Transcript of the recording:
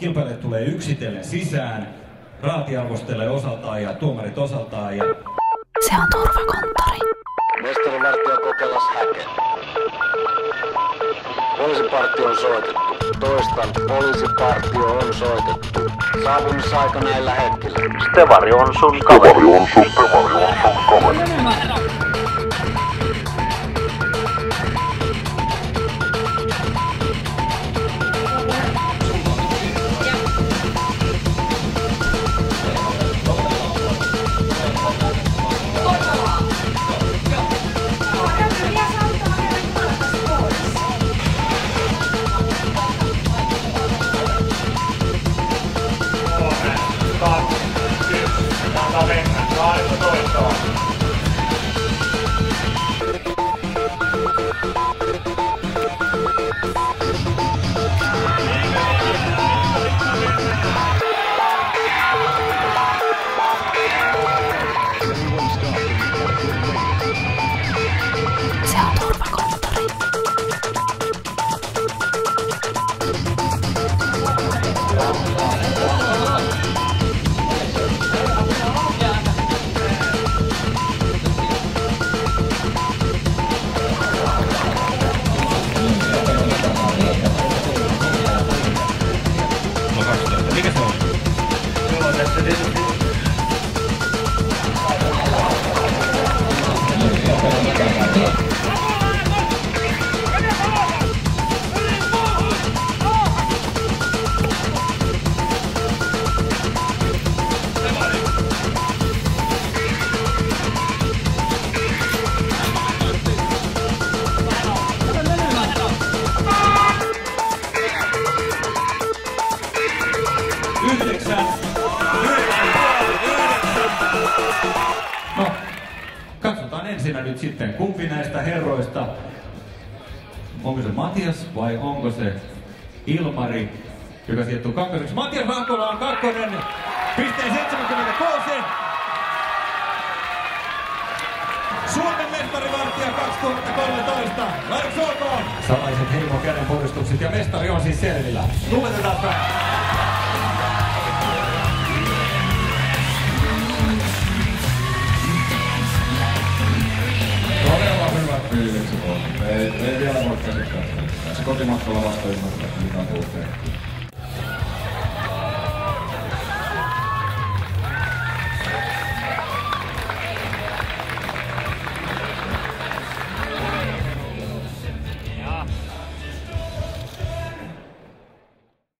kilpailijat tulee yksitellen sisään, raati arvostelee osaltaan ja tuomarit osaltaan. Ja... Se on turvakonttori. Mestarivartija Kokelas Häke. Poliisipartio on soitettu. Toistan, poliisipartio on soitettu. Saapumisaika näillä hetkillä. Stevari on sun kaveri. Mikä se on? No, katsotaan ensinnä nyt sitten, kumpi näistä herroista, onko se Matias vai onko se Ilmari, joka sijoittuu kakkoseksi. Matias Rahkola on kakkonen, pisteen 76. Suomen mestarivartija 2013. Laitos olkoon! Salaiset heimon käden puristukset ja mestari on siis selvillä. Lumetetaan päin. Ei vielä voi käsittää. Se kotimatkalla vasta ymmärtää, mitä on tullut tehty.